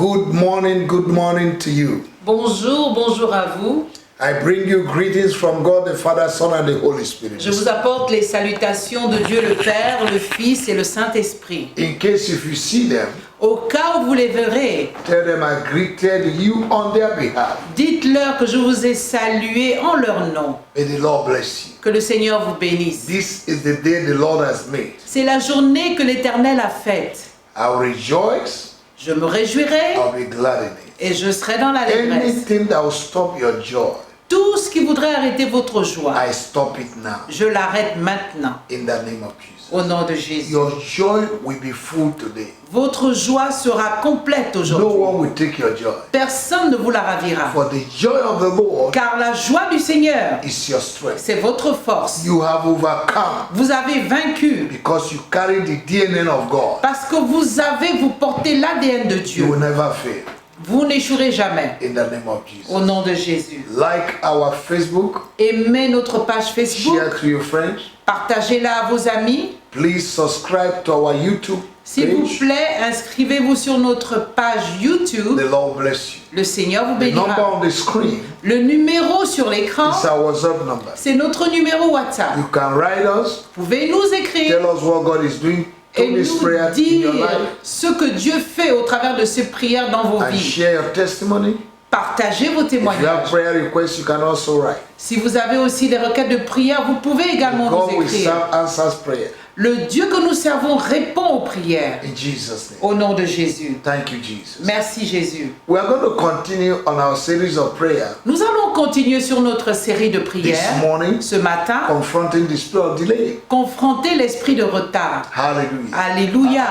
Good morning to you. Bonjour, bonjour à vous. I bring you greetings from God the Father, Son and the Holy Spirit. Je vous apporte les salutations de Dieu le Père, le Fils et le Saint-Esprit. In case if you see them, Au cas où vous les verrez, tell them I greeted you on their behalf. dites-leur que je vous ai salués en leur nom. May the Lord bless you. Que le Seigneur vous bénisse. This is the day the Lord has made. C'est la journée que l'Éternel a faite. I'll rejoice. Je me réjouirai I'll be glad in it. et je serai dans l'allégresse. Anything that will stop your joy, Tout ce qui voudrait arrêter votre joie, I stop it now. je l'arrête maintenant. In the name of Jesus. Au nom de Jésus. Your joy will be full today. Votre joie sera complète No aujourd'hui. one will take your joy. Personne ne vous la ravira. For the joy of the Lord Car la joie du Seigneur, is your strength. c'est votre force. You have overcome Vous avez vaincu because you carry the DNA of God. parce que vous porté l'ADN de You Dieu. will never fail. Vous n'échouerez jamais. In the name of Jesus. Au nom de Jésus. Like our Facebook, Aimez notre page Facebook. share to your friends. Partagez-la à vos amis. Please subscribe to our YouTube S'il vous page. plaît, inscrivez-vous sur notre page YouTube. The Lord bless you. Le Seigneur vous The number bénira. on the screen Le numéro sur l'écran, is our WhatsApp number. c'est notre numéro WhatsApp. You can write us, Vous pouvez nous écrire tell us what God is doing et through this nous prayer in dire your life, ce que Dieu fait au travers de ces prières dans vos and vies. share your testimony. Partagez vos If you have témoignages. prayer requests, you can also write. Si vous avez aussi des requêtes de prière, vous pouvez également God nous will écrire. answers prayer. Le Dieu que nous servons répond aux prières. In Jesus' name. Au nom de Jésus. Thank you, Jesus. Merci Jésus. We are going to continue on our series of prayer Nous allons continuer sur notre série de this prières morning, ce matin. confronting the spirit of delay. Confronter l'esprit de retard. Hallelujah. Alléluia.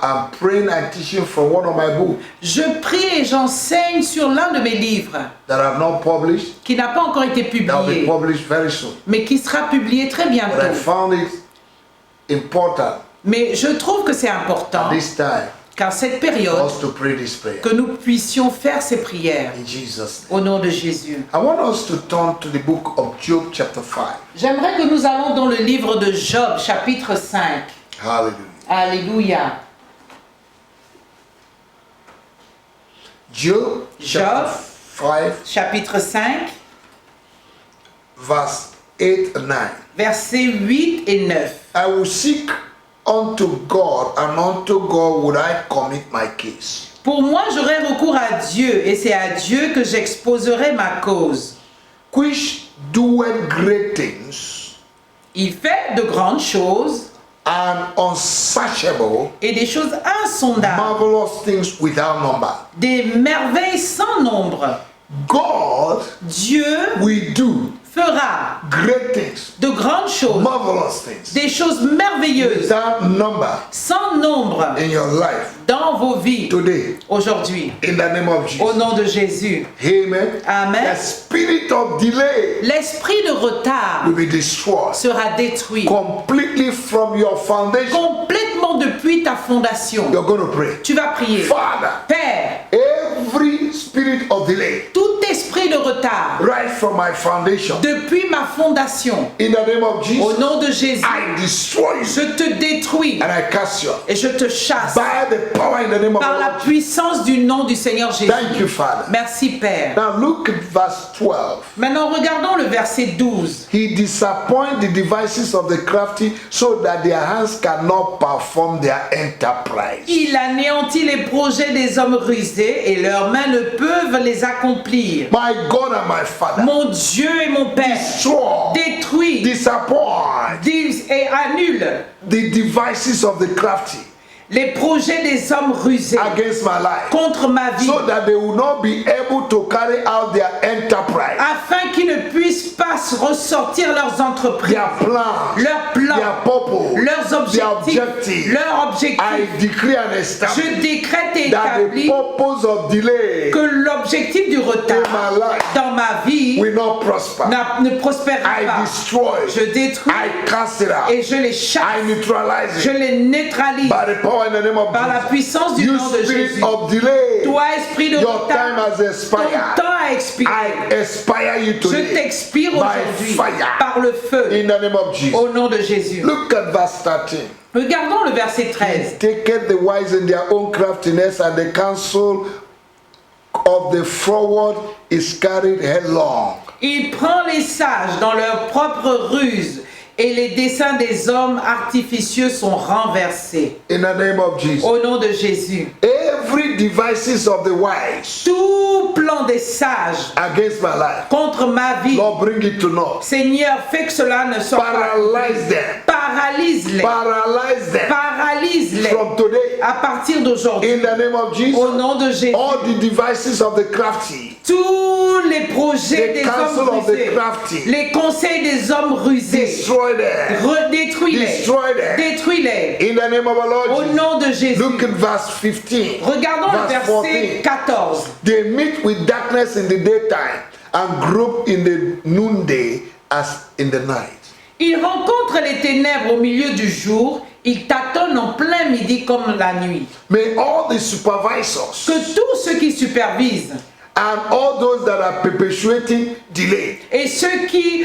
I'm praying and teaching from one of my books Je prie et j'enseigne sur l'un de mes livres that I've not published, qui n'a pas encore été that will be publié, published very soon. mais qui sera publié très But I bientôt. found it important Mais je trouve que c'est important at this time qu'en cette for période, us to pray this prayer. que nous puissions faire ces prières In Jesus' name. au nom de Jésus. I want us to turn to the book of Job chapter 5. J'aimerais que nous allons dans le livre de Job, chapitre 5. Hallelujah. Alléluia. Job chapter 5 Chapitre 5, verse 8 and 9. versets 8 et 9. I will seek unto God, and unto God would I commit my case. Pour moi, j'aurai recours à Dieu, et c'est à Dieu que j'exposerai ma cause. Which doeth great things, Il fait de grandes choses and unsearchable, et des choses insondables, marvelous things without number. des merveilles sans nombre. God Dieu will do fera great things, de grandes choses, marvelous things, des choses merveilleuses, without number sans nombre in your life dans vos vies today. aujourd'hui. In the name of Au Jesus. nom de Jésus. Amen. Amen. The spirit of delay L'esprit de retard will be destroyed sera détruit completely from your foundation. complètement depuis ta fondation. You're going to pray. Tu vas prier. Father, Père, every spirit of delay, tout esprit de retard right from my foundation, depuis ma fondation, in the name of au Jesus, nom de Jésus, I destroy you je te détruis and I cast you et je te chasse by the power in the name of par the la Lord. puissance du nom du Seigneur Jésus. Thank you, Father. Merci Père. Now look at verse 12. Maintenant regardons le verset 12. He disappoints the devices of the crafty so that their hands cannot perform their enterprise. Il anéantit les projets des hommes rusés et leurs mains ne peuvent les accomplir. My God and my Father, Mon Dieu et mon Père, destroy, détruis disappoint et annule the devices of the crafty les projets des hommes rusés against my life, contre ma vie, so that they will not be able to carry out their enterprise, afin qu'ils ne puissent pas ressortir leurs entreprises, their plans, leurs plans, their purpose, leurs their objectifs, objective. leurs objectifs. I decree and Je establish décrète et that the établis purpose of delay que l'objectif du retard in my life dans ma vie will not prosper. ne prospérera I pas. destroy, Je détruis I cast it out, et je les chasse, I neutralize je it les neutralise by the power in the name of par la Jesus. puissance du You nom de spirit Jésus. of delay, Toi, esprit de your time retard, has ton expired. temps a expiré. I expire you Je today t'expire by aujourd'hui fire par le feu in the name of Jesus. au nom de Jésus. Look at verse 13. Regardons le verset 13. Taketh the wise in their own craftiness, and the counsel of the froward is carried headlong. Il prend les sages dans leur propre ruse et les desseins des hommes artificieux sont renversés. In the name of Jesus. Au nom de Jésus. Every devices of the wise Tout plan des sages against my life, contre ma vie, Lord, bring it to naught. Seigneur, fais que cela ne soit pas. Paralyze them. Paralyse-les. Paralyze them Paralyse-les. from today. À partir d'aujourd'hui. In the name of Jesus. Au nom de Jésus. All the devices of the crafty, Tous les projets the des counsel hommes of the rusés, crafty, les conseils des hommes rusés, destroy them. détruis-les. Destroy them. Détruis-les. In the name of our Lord Au Jesus. nom de Jésus. Look at verse 15. Regardons le Verse verset 14. 14. They meet with darkness in the daytime and group in the noonday as in the night. Ils rencontrent les ténèbres au milieu du jour. Ils tâtonnent en plein midi comme la nuit. May all the supervisors Que tous ceux qui supervisent and all those that are perpetuating delay et ceux qui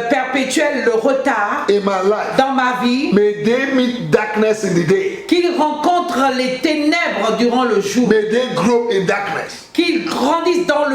perpétuent le retard in my life, dans ma vie, may they meet darkness in the day. qu'ils rencontrent les ténèbres durant le jour, May they grow in darkness. qu'ils grandissent dans In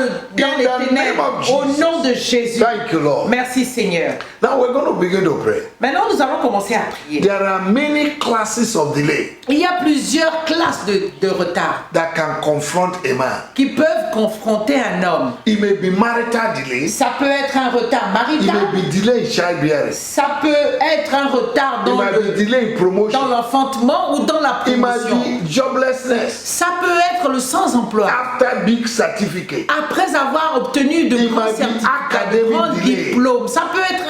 les the name ténèbres of au Jesus. nom de Jésus. Thank you, Lord. Merci Seigneur. Now we're going to begin to pray. Maintenant nous allons commencer à prier. There are many classes of delay Il y a plusieurs classes de retard that can confront a man. qui peuvent confronter un homme. It may be marital delay. Ça peut être un retard It marital, may be delay in childbearing. ça peut être un retard It dans might be delay in dans promotion. l'enfantement ou dans la It might promotion. be joblessness Ça peut être le sans-emploi. after big certificate. Après avoir obtenu de It grands might be certificats, de academic grands delay. diplômes. Ça peut être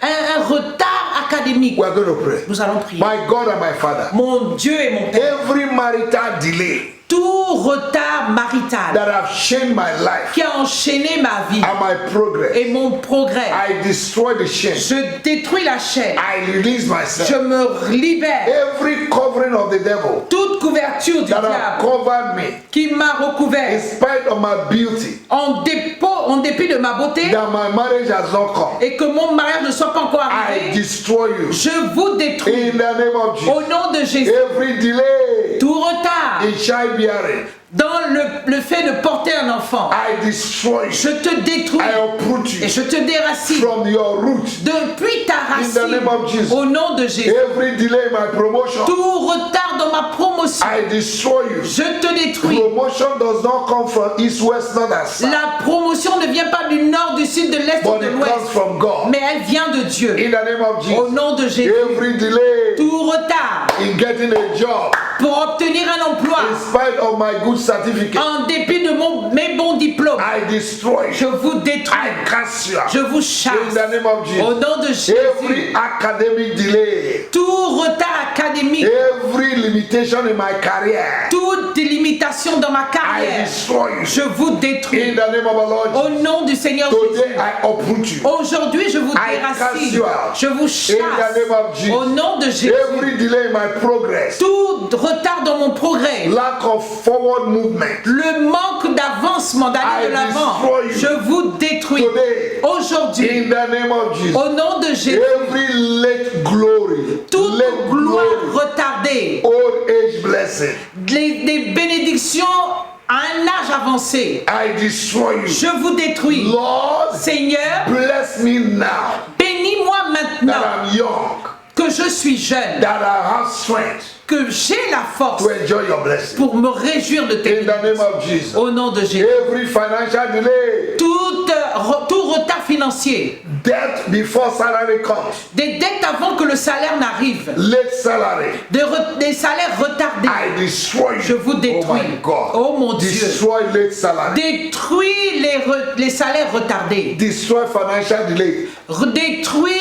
un retard académique. We're going to pray. Nous allons prier. My God and my Father, Mon Dieu et mon Père, every marital delay tout retard marital that have shamed my life qui a enchaîné ma vie and my progress, et mon progrès, I destroy the shame. je détruis la chaîne. I release Je myself. me libère. Every covering of the devil Toute couverture du that have diable covered me qui m'a in recouvert spite of my beauty, en dépit de ma beauté that my marriage has not come, et que mon mariage ne soit pas encore I arrivé, destroy you. je vous détruis In the name of au Jesus. nom de Jésus. Every delay Tout retard in childbearing, dans le fait de porter un enfant, I destroy you. je te détruis I uproot et you je te déracine from your roots. depuis ta In the name of racine Jesus. au nom de Jésus. Every delay in my promotion, Tout retard dans ma promotion, I destroy you. je te détruis. Promotion does not come from east, west, north, and south, La promotion ne vient pas du nord, du sud, de l'est ou but de it comes l'ouest, from God. mais elle vient de Dieu. In the name of Au Jesus. nom de Jésus. Every delay Tout retard in getting a job, pour obtenir un emploi, in spite of my good certificate, en dépit de mes bons diplômes, I destroy je you. vous détruis. I cast you out. Je vous In chasse. the name of Au Jesus. nom de Jésus. Every academic delay, Tout retard académique, every limitation in my career, toute limitation dans ma I carrière, destroy you. je vous détruis. In the name of our Lord Au Jesus. nom du Seigneur Today Jésus. I uproot you. Aujourd'hui, je vous I cast déracine. you out. Je vous In the chasse. name of Jesus. Au nom de Jésus. Every delay in my progress, Tout retard dans mon progrès, lack of forward movement, le manque d'avancement, d'aller I de l'avant, destroy you. je vous détruis. today, Aujourd'hui, in the name of Jesus. au nom de Jésus, Every late glory, toute late gloire glory, retardée, old age blessing, des bénédictions à un âge avancé, I destroy you. je vous détruis. Lord, Seigneur, bless me now bénis-moi that maintenant I'm young, que je suis jeune, that I have strength que j'ai la force to enjoy your blessing. pour me réjouir de tes In the name bénédictions. of Jesus. Au nom de Jésus. Every financial delay, Tout retard financier, debt before salary comes, des dettes avant que le salaire n'arrive, late salary, des salaires retardés, I destroy you. je vous Oh détruis. my God. Oh mon Dieu. Destroy late salary. Détruis les salaires retardés. Destroy financial delay. Détruis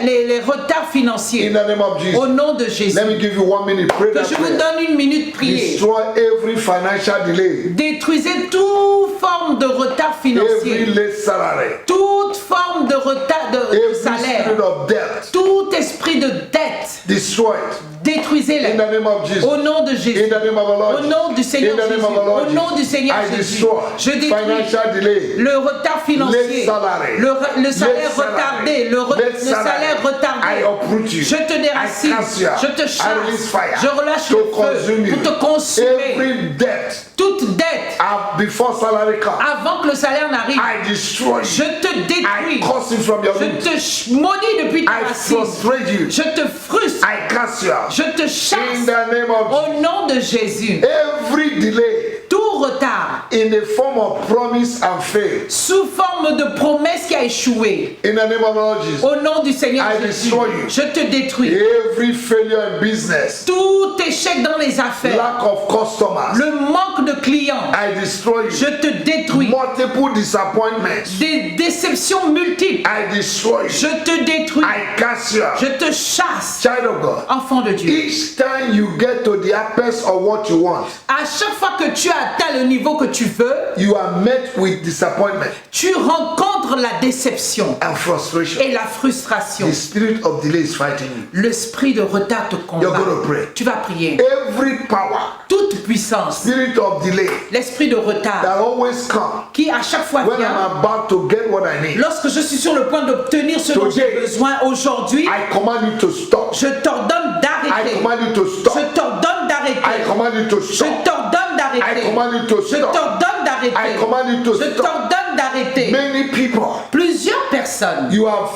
les retards In financiers. the name of Jesus. Au nom de Jésus. Let me give you 1 minute. Pray Que that je vous prayer. donne une minute prière. Destroy every financial delay. Détruisez toute forme de retard Every financier. late salary. Toute forme de retard de Every salaire. spirit of debt. Tout esprit de dette. Destroy it. détruisez-les. In the name of Jesus. Au nom de In Jésus. the name of our Lord Au nom du Jesus. Seigneur In the name Jésus. of our Lord Au nom du Seigneur Jesus. I Jésus. destroy Je détruis financial delay. le retard financier, Late salary. le salaire Late salary. retardé, le Late salaire salary. retardé. I uproot you. Je te déracine, I cancel. je te I release chasse, fire je relâche to le feu consume you. pour te consumer. Every debt Toute dette, before salary comes, avant que le salaire n'arrive, I destroy je you. te I détruis. curse you from your Je root. te maudis depuis ta I racine. frustrate you. Je te frustre. I cancel. Je te In chasse the name of au nom de Jésus. every delay Tout retard in the form of promise and faith. sous forme de promesse qui a échoué. In the name of Lord Jesus. Au nom du Seigneur I Jésus, destroy you. je te détruis. Every failure in business, Tout échec dans les affaires, lack of customers, le manque de clients, I destroy je you. te détruis. Multiple disappointments, Des déceptions multiples, I destroy you. je te détruis. I cancel. Je te chasse, Child of God, enfant de Dieu. each time you get to the apex of what you want, À chaque fois que tu atteins le niveau que tu veux, you are met with disappointment tu rencontres la déception and frustration. et la frustration. The spirit of delay is fighting you. L'esprit de retard te combat. You're going to pray. Tu vas prier. Every power, Toute puissance, spirit of delay l'esprit de retard that always come qui à chaque fois when vient, I'm about to get what I need, lorsque je suis sur le point d'obtenir ce dont j'ai Today, besoin aujourd'hui, I command you to stop. je t'ordonne I d'arrêter. command you to Je stop. t'ordonne I d'arrêter. command you to Je stop. t'ordonne I d'arrêter. command you to Je stop. t'ordonne I d'arrêter. command you to Je stop. t'ordonne d'arrêter. Many people, Plusieurs personnes, you have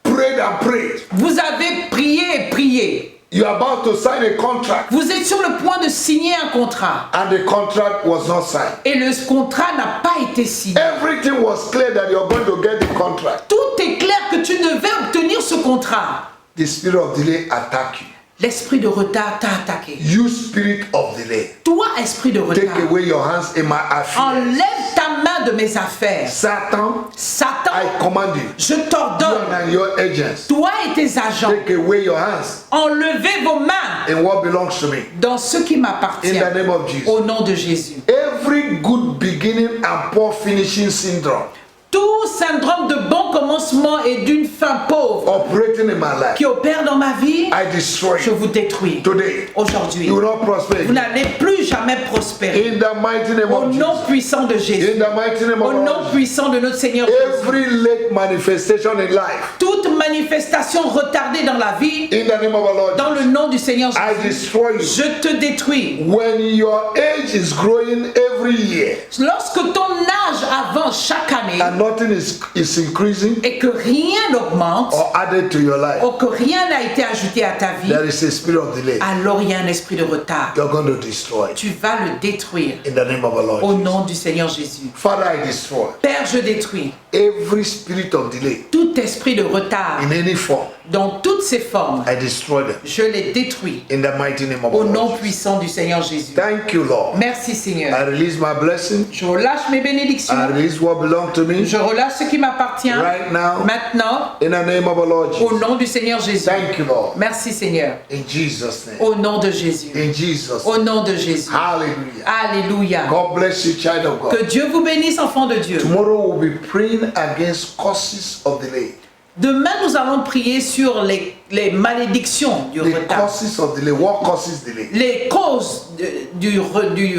prayed and prayed. vous avez prié et prié. You are about to sign a contract, Vous êtes sur le point de signer un contrat. and the contract was not signed. Et le contrat n'a pas été signé. Everything was clear that you're going to get the contract. Tout est clair que tu devais obtenir ce contrat. The spirit of delay attack you. L'esprit de retard t'a attaqué. You spirit of delay, Toi, esprit de take retard, away your hands in my affairs. enlève ta main de mes affaires. Satan, Satan, I command you, je you t'ordonne, and your agents, toi et tes agents, take away your hands enlevez vos mains in what belongs to me. dans ce qui m'appartient. In the name of Jesus. Au nom de Jésus. Every good beginning and poor finishing syndrome Tout syndrome de bon commencement et d'une fin pauvre operating in my life, qui opère dans ma vie, I destroy je you vous détruis. today. Aujourd'hui, You will not prosper vous again. n'allez plus jamais prospérer. In the mighty name Au of nom Jesus. puissant de Jésus. In the mighty name Au of nom Lord Jesus. puissant de notre Seigneur Jésus. Every late manifestation in life, Toute manifestation retardée dans la vie, in the name of our Lord dans le Jesus, nom du Seigneur I Jésus, destroy you. je te détruis. When your age is growing every year Lorsque ton âge avance chaque année and nothing is increasing et que rien n'augmente, or added to your life, ou que rien n'a été ajouté à ta vie, there is a spirit of delay. alors il y a un esprit de retard. You're going to destroy it Tu vas le détruire in the name of our Lord au Jesus. nom du Seigneur Jésus. Father, I destroy Père, je détruis every spirit of delay tout esprit de retard in any form. dans toutes ses formes. I destroy them Je les détruis in the mighty name of au our nom Lord Jesus. puissant du Seigneur Jésus. Thank you, Lord. Merci Seigneur. I release my blessing. Je relâche mes bénédictions. I release what belongs to me Je relâche ce qui m'appartient right now maintenant in the name of our Lord au Jesus. nom du Seigneur Jésus. Thank you, Lord. Merci Seigneur. In Jesus' name. Au nom de Jésus. In Jesus' Au name. nom de Jésus. Hallelujah. Alléluia. God bless you, child of God. Que Dieu vous bénisse, enfants de Dieu. Tomorrow we'll be praying against causes of delay. Demain, nous allons prier sur les malédictions du The retard. causes of delay. What causes delay? Les causes du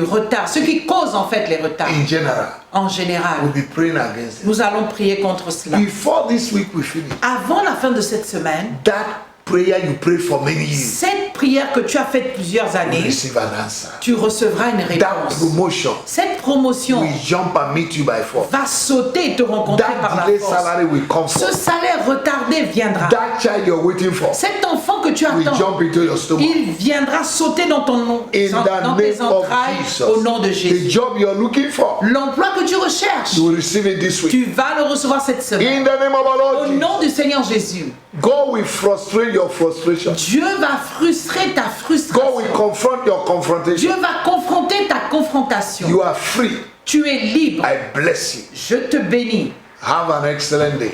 retard. Ce qui cause en fait les retards. In general, En général, we'll be praying against it. nous allons prier contre cela. Before this week we finish, Avant la fin de cette semaine, that prayer you prayed for many years, cette prière que tu as faite plusieurs you années, receive an answer. tu recevras une That réponse. promotion Cette promotion will jump and meet you by force. va sauter et te rencontrer par That la delayed force. salary will come Ce forth. salaire retardé viendra. That child you're waiting for Cet enfant que tu will attends, jump into your stomach. il viendra sauter dans ton nom, In dans the tes name of entrailles, Jesus. au nom de The Jésus. job you're looking for, L'emploi que tu recherches, you will receive it this week. tu vas le recevoir cette semaine. In the name of our Au Lord Jesus. nom du Seigneur Jésus. God will frustrate your frustration. Dieu va frustrer ta God frustration. will confront your Dieu confrontation. va confronter ta confrontation. You are free. Tu es libre. I bless you. Je te bénis. Have an excellent day.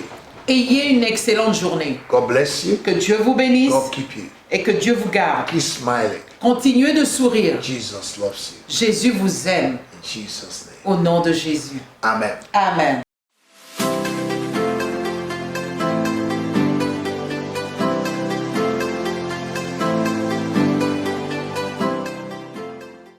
Ayez une excellente journée. God bless you. Que Dieu vous bénisse God keep you. et que Dieu vous garde. Keep smiling. Continuez de sourire. Jesus loves you. Jésus vous aime. In Jesus' name. Au nom de Jésus. Amen. Amen.